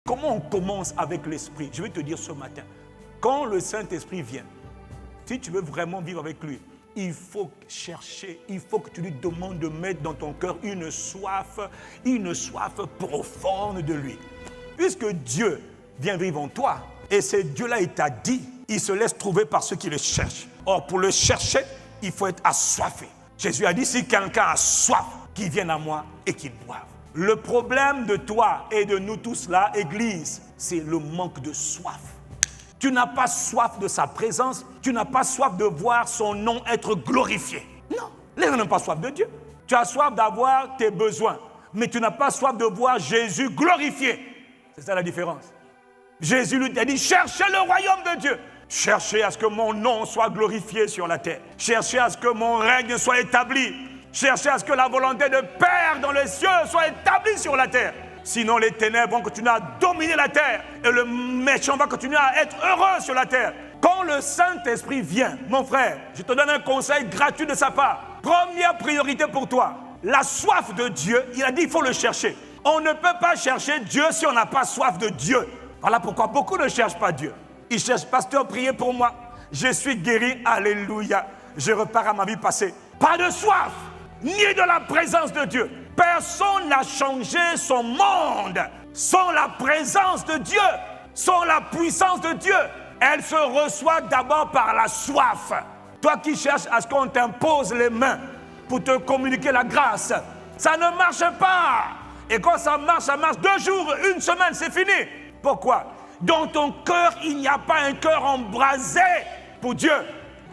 Comment on commence avec l'Esprit? Je vais te dire ce matin, quand le Saint-Esprit vient, si tu veux vraiment vivre avec lui, il faut chercher, il faut que tu lui demandes de mettre dans ton cœur une soif profonde de lui. Puisque Dieu vient vivre en toi, et c'est Dieu-là, il t'a dit, il se laisse trouver par ceux qui le cherchent. Or, pour le chercher, il faut être assoiffé. Jésus a dit, si quelqu'un a soif, qu'il vienne à moi et qu'il boive. Le problème de toi et de nous tous là, Église, c'est le manque de soif. Tu n'as pas soif de sa présence, tu n'as pas soif de voir son nom être glorifié. Non, les gens n'ont pas soif de Dieu. Tu as soif d'avoir tes besoins, mais tu n'as pas soif de voir Jésus glorifié. C'est ça la différence. Jésus lui a dit, cherchez le royaume de Dieu. Cherchez à ce que mon nom soit glorifié sur la terre. Cherchez à ce que mon règne soit établi. Cherchez à ce que la volonté de Père dans les cieux soit établie sur la terre. Sinon, les ténèbres vont continuer à dominer la terre et le méchant va continuer à être heureux sur la terre. Quand le Saint-Esprit vient, mon frère, je te donne un conseil gratuit de sa part. Première priorité pour toi, la soif de Dieu, il a dit il faut le chercher. On ne peut pas chercher Dieu si on n'a pas soif de Dieu. Voilà pourquoi beaucoup ne cherchent pas Dieu. Ils cherchent, pasteur, priez pour moi. Je suis guéri, alléluia. Je repars à ma vie passée. Pas de soif, ni de la présence de Dieu. Personne n'a changé son monde sans la présence de Dieu, sans la puissance de Dieu. Elle se reçoit d'abord par la soif. Toi qui cherches à ce qu'on t'impose les mains pour te communiquer la grâce, ça ne marche pas. Et quand ça marche 2 jours, 1 semaine, c'est fini. Pourquoi? Dans ton cœur, il n'y a pas un cœur embrasé pour Dieu.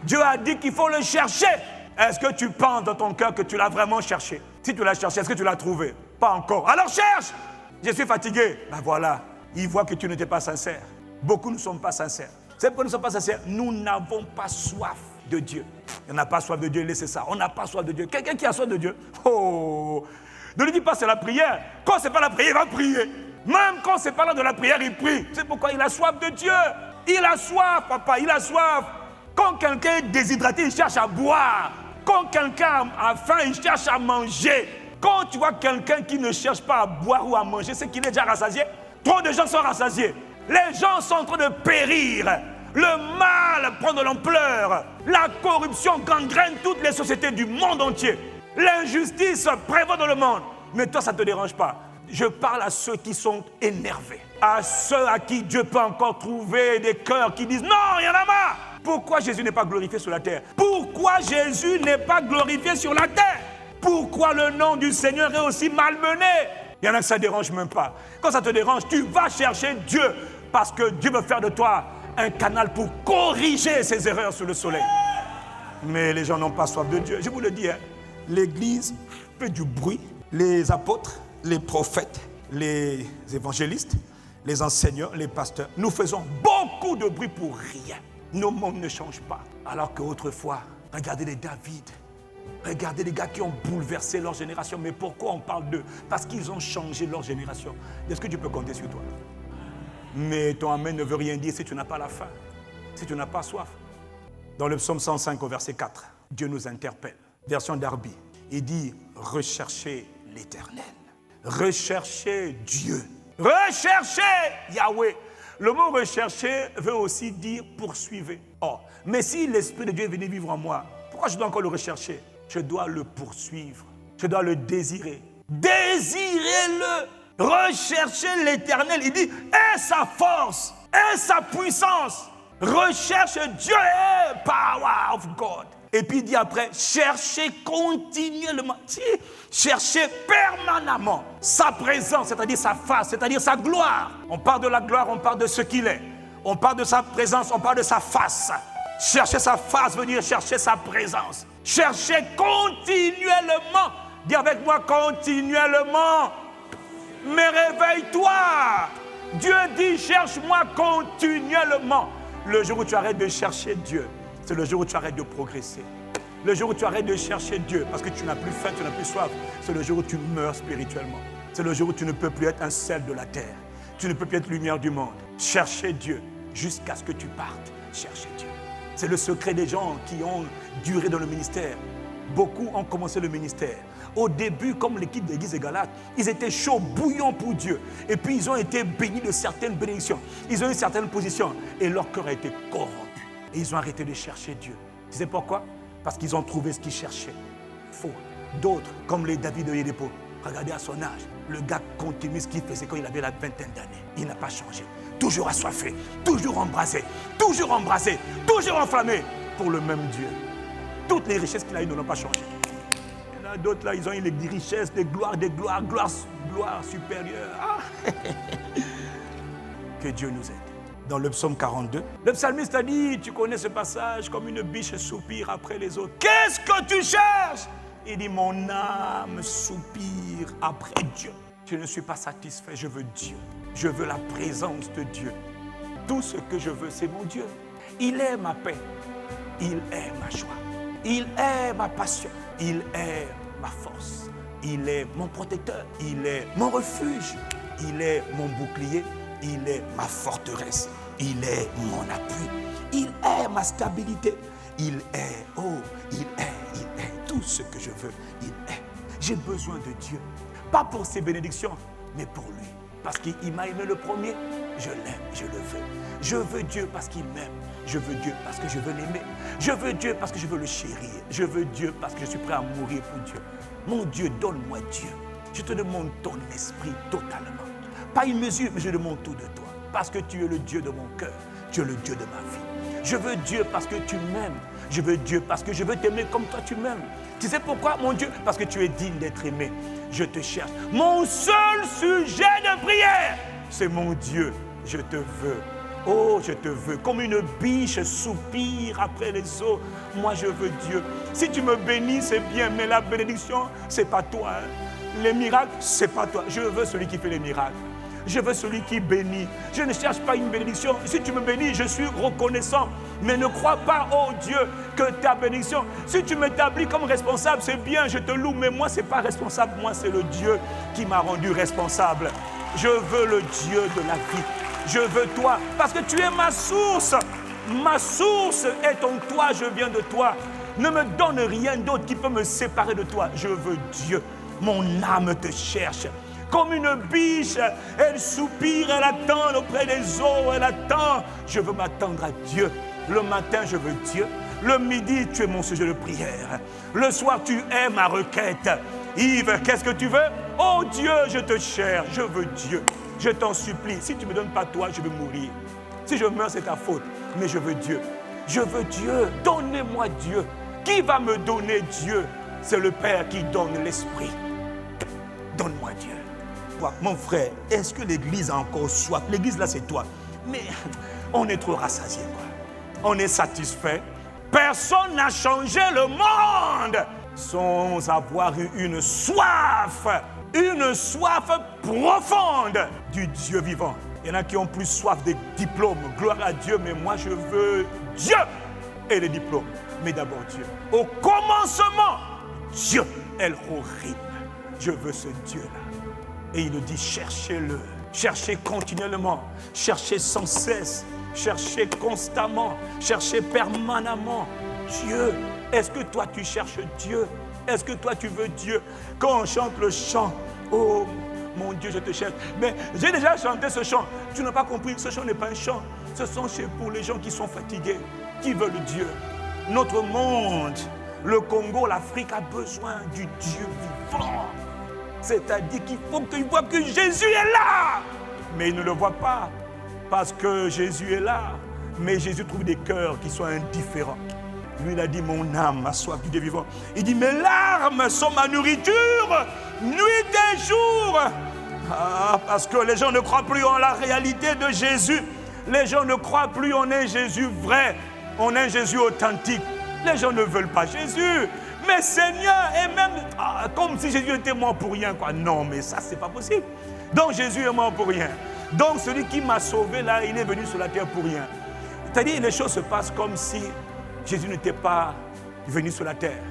Dieu a dit qu'il faut le chercher. Est-ce que tu penses dans ton cœur que tu l'as vraiment cherché? Si tu l'as cherché, est-ce que tu l'as trouvé? Pas encore. Alors cherche! Je suis fatigué. Ben voilà, il voit que tu n'étais pas sincère. Beaucoup ne sont pas sincères. C'est pourquoi nous ne sommes pas sincères. Nous n'avons pas soif de Dieu. On n'a pas soif de Dieu, laissez ça. On n'a pas soif de Dieu. Quelqu'un qui a soif de Dieu, oh, ne lui dis pas c'est la prière. Quand ce n'est pas la prière, il va prier. Même quand c'est pas là de la prière, il prie. C'est pourquoi il a soif de Dieu. Il a soif, papa, il a soif. Quand quelqu'un est déshydraté, il cherche à boire. Quand quelqu'un a faim, il cherche à manger. Quand tu vois quelqu'un qui ne cherche pas à boire ou à manger, c'est qu'il est déjà rassasié. Trop de gens sont rassasiés. Les gens sont en train de périr. Le mal prend de l'ampleur. La corruption gangrène toutes les sociétés du monde entier. L'injustice prévaut dans le monde. Mais toi, ça ne te dérange pas. Je parle à ceux qui sont énervés. À ceux à qui Dieu peut encore trouver des cœurs qui disent « Non, il y en a marre !» Pourquoi Jésus n'est pas glorifié sur la terre? Pourquoi Jésus n'est pas glorifié sur la terre? Pourquoi le nom du Seigneur est aussi malmené? Il y en a que ça ne dérange même pas. Quand ça te dérange, tu vas chercher Dieu. Parce que Dieu veut faire de toi un canal pour corriger ses erreurs sous le soleil. Mais les gens n'ont pas soif de Dieu. Je vous le dis, hein, l'Église fait du bruit. Les apôtres, les prophètes, les évangélistes, les enseignants, les pasteurs, nous faisons beaucoup de bruit pour rien. Nos mondes ne changent pas. Alors qu'autrefois, regardez les David, regardez les gars qui ont bouleversé leur génération. Mais pourquoi on parle d'eux? Parce qu'ils ont changé leur génération. Est-ce que tu peux compter sur toi? Mais ton amen ne veut rien dire si tu n'as pas la faim, si tu n'as pas soif. Dans le psaume 105 au verset 4, Dieu nous interpelle. Version Darby, il dit « Recherchez l'Éternel, recherchez Dieu, recherchez Yahweh ». Le mot « rechercher » veut aussi dire « poursuivez ». Oh, mais si l'Esprit de Dieu est venu vivre en moi, pourquoi je dois encore le rechercher? Je dois le poursuivre, je dois le désirer. Désirez-le, recherchez l'Éternel. Il dit « et sa force, et sa puissance ». Recherche Dieu, power of God. Et puis il dit après, cherchez continuellement, cherchez permanemment sa présence, c'est-à-dire sa face, c'est-à-dire sa gloire. On parle de la gloire, on parle de ce qu'il est. On parle de sa présence, on parle de sa face. Chercher sa face veut dire chercher sa présence. Cherchez continuellement. Dis avec moi, continuellement. Mais réveille-toi. Dieu dit, cherche-moi continuellement. Le jour où tu arrêtes de chercher Dieu, c'est le jour où tu arrêtes de progresser. Le jour où tu arrêtes de chercher Dieu, parce que tu n'as plus faim, tu n'as plus soif, c'est le jour où tu meurs spirituellement. C'est le jour où tu ne peux plus être un sel de la terre. Tu ne peux plus être lumière du monde. Chercher Dieu jusqu'à ce que tu partes. Chercher Dieu. C'est le secret des gens qui ont duré dans le ministère. Beaucoup ont commencé le ministère. Au début, comme l'équipe de l'Église de Galate, ils étaient chauds, bouillants pour Dieu. Et puis ils ont été bénis de certaines bénédictions. Ils ont eu certaines positions. Et leur cœur a été corrompu. Et ils ont arrêté de chercher Dieu. Tu sais pourquoi? Parce qu'ils ont trouvé ce qu'ils cherchaient. Faux. D'autres, comme les David de Yédepo, regardez à son âge, le gars continue ce qu'il faisait quand il avait la vingtaine d'années. Il n'a pas changé. Toujours assoiffé, toujours embrasé, toujours enflammé pour le même Dieu. Toutes les richesses qu'il a eues ne l'ont pas changé. Il y en a d'autres là, ils ont eu des richesses, des gloires supérieures. Ah. Que Dieu nous aide. Dans le psaume 42, le psalmiste a dit, tu connais ce passage, comme une biche soupire après les autres. Qu'est-ce que tu cherches? Il dit, mon âme soupire après Dieu. Je ne suis pas satisfait, je veux Dieu. Je veux la présence de Dieu. Tout ce que je veux, c'est mon Dieu. Il est ma paix. Il est ma joie. Il est ma passion. Il est ma force. Il est mon protecteur. Il est mon refuge. Il est mon bouclier. Il est ma forteresse. Il est mon appui. Il est ma stabilité. Il est tout ce que je veux. Il est. J'ai besoin de Dieu. Pas pour ses bénédictions, mais pour lui. Parce qu'il m'a aimé le premier, je l'aime, je le veux. Je veux Dieu parce qu'il m'aime. Je veux Dieu parce que je veux l'aimer. Je veux Dieu parce que je veux le chérir. Je veux Dieu parce que je suis prêt à mourir pour Dieu. Mon Dieu, donne-moi Dieu. Je te demande ton esprit totalement. Pas une mesure, mais je demande tout de toi. Parce que tu es le Dieu de mon cœur. Tu es le Dieu de ma vie. Je veux Dieu parce que tu m'aimes. Je veux Dieu parce que je veux t'aimer comme toi tu m'aimes. Tu sais pourquoi, mon Dieu? Parce que tu es digne d'être aimé. Je te cherche. Mon seul sujet de prière, c'est mon Dieu. Je te veux. Oh, je te veux. Comme une biche soupire après les eaux. Moi, je veux Dieu. Si tu me bénis, c'est bien. Mais la bénédiction, c'est pas toi. Hein. Les miracles, c'est pas toi. Je veux celui qui fait les miracles. Je veux celui qui bénit. Je ne cherche pas une bénédiction. Si tu me bénis, je suis reconnaissant. Mais ne crois pas, oh Dieu, que ta bénédiction, si tu m'établis comme responsable, c'est bien, je te loue. Mais moi, ce n'est pas responsable. Moi, c'est le Dieu qui m'a rendu responsable. Je veux le Dieu de la vie. Je veux toi, parce que tu es ma source. Ma source est en toi, je viens de toi. Ne me donne rien d'autre qui peut me séparer de toi. Je veux Dieu. Mon âme te cherche. Comme une biche, elle soupire, elle attend auprès des eaux, elle attend. Je veux m'attendre à Dieu. Le matin, je veux Dieu. Le midi, tu es mon sujet de prière. Le soir, tu es ma requête. Yves, qu'est-ce que tu veux? Oh Dieu, je te cherche, je veux Dieu. Je t'en supplie, si tu ne me donnes pas toi, je vais mourir. Si je meurs, c'est ta faute. Mais je veux Dieu. Je veux Dieu. Donnez-moi Dieu. Qui va me donner Dieu? C'est le Père qui donne l'Esprit. Donne-moi Dieu. Mon frère, est-ce que l'Église a encore soif? L'Église là, c'est toi. Mais on est trop rassasié, quoi. On est satisfait. Personne n'a changé le monde sans avoir eu une soif profonde du Dieu vivant. Il y en a qui ont plus soif des diplômes. Gloire à Dieu, mais moi je veux Dieu et les diplômes. Mais d'abord Dieu. Au commencement, Dieu est horrible. Je veux ce Dieu-là. Et il nous dit, cherchez-le. Cherchez continuellement. Cherchez sans cesse. Cherchez constamment. Cherchez permanemment. Dieu. Est-ce que toi tu cherches Dieu? Est-ce que toi tu veux Dieu? Quand on chante le chant, oh mon Dieu, je te cherche. Mais j'ai déjà chanté ce chant. Tu n'as pas compris, ce chant n'est pas un chant. Ce sont pour les gens qui sont fatigués, qui veulent Dieu. Notre monde, le Congo, l'Afrique a besoin du Dieu vivant. C'est-à-dire qu'il faut qu'ils voient que Jésus est là. Mais ils ne le voient pas parce que Jésus est là. Mais Jésus trouve des cœurs qui sont indifférents. Lui, il a dit, mon âme a soif du Dieu vivant. Il dit, mes larmes sont ma nourriture, nuit et jour. Ah, parce que les gens ne croient plus en la réalité de Jésus. Les gens ne croient plus en un Jésus vrai, en un Jésus authentique. Les gens ne veulent pas Jésus. Mais Seigneur, et même comme si Jésus était mort pour rien, quoi. Non, mais ça, c'est pas possible. Donc Jésus est mort pour rien. Donc celui qui m'a sauvé là, il est venu sur la terre pour rien. C'est-à-dire, les choses se passent comme si Jésus n'était pas venu sur la terre,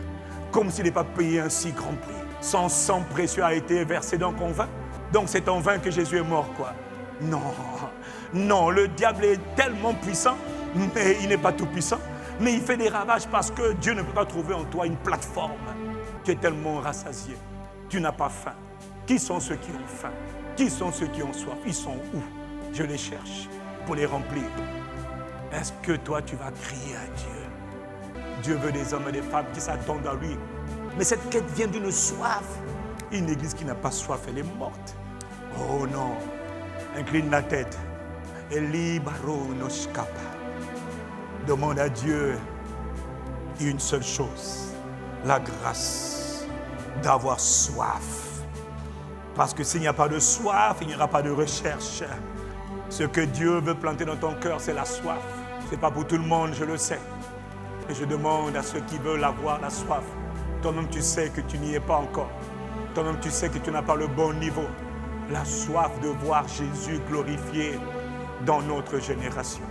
comme s'il n'était pas payé un si grand prix. Son sang précieux a été versé donc en vain. Donc c'est en vain que Jésus est mort, quoi. Non, non, le diable est tellement puissant, mais il n'est pas tout puissant. Mais il fait des ravages parce que Dieu ne peut pas trouver en toi une plateforme. Tu es tellement rassasié. Tu n'as pas faim. Qui sont ceux qui ont faim? Qui sont ceux qui ont soif? Ils sont où? Je les cherche pour les remplir. Est-ce que toi, tu vas crier à Dieu? Dieu veut des hommes et des femmes qui s'attendent à lui. Mais cette quête vient d'une soif. Une église qui n'a pas soif, elle est morte. Oh non. Incline la tête. Eli baro noshkapa. Demande à Dieu une seule chose. La grâce d'avoir soif. Parce que s'il n'y a pas de soif, il n'y aura pas de recherche. Ce que Dieu veut planter dans ton cœur, c'est la soif. Ce n'est pas pour tout le monde, je le sais. Et je demande à ceux qui veulent avoir la soif. Toi-même, tu sais que tu n'y es pas encore. Toi-même, tu sais que tu n'as pas le bon niveau. La soif de voir Jésus glorifié dans notre génération.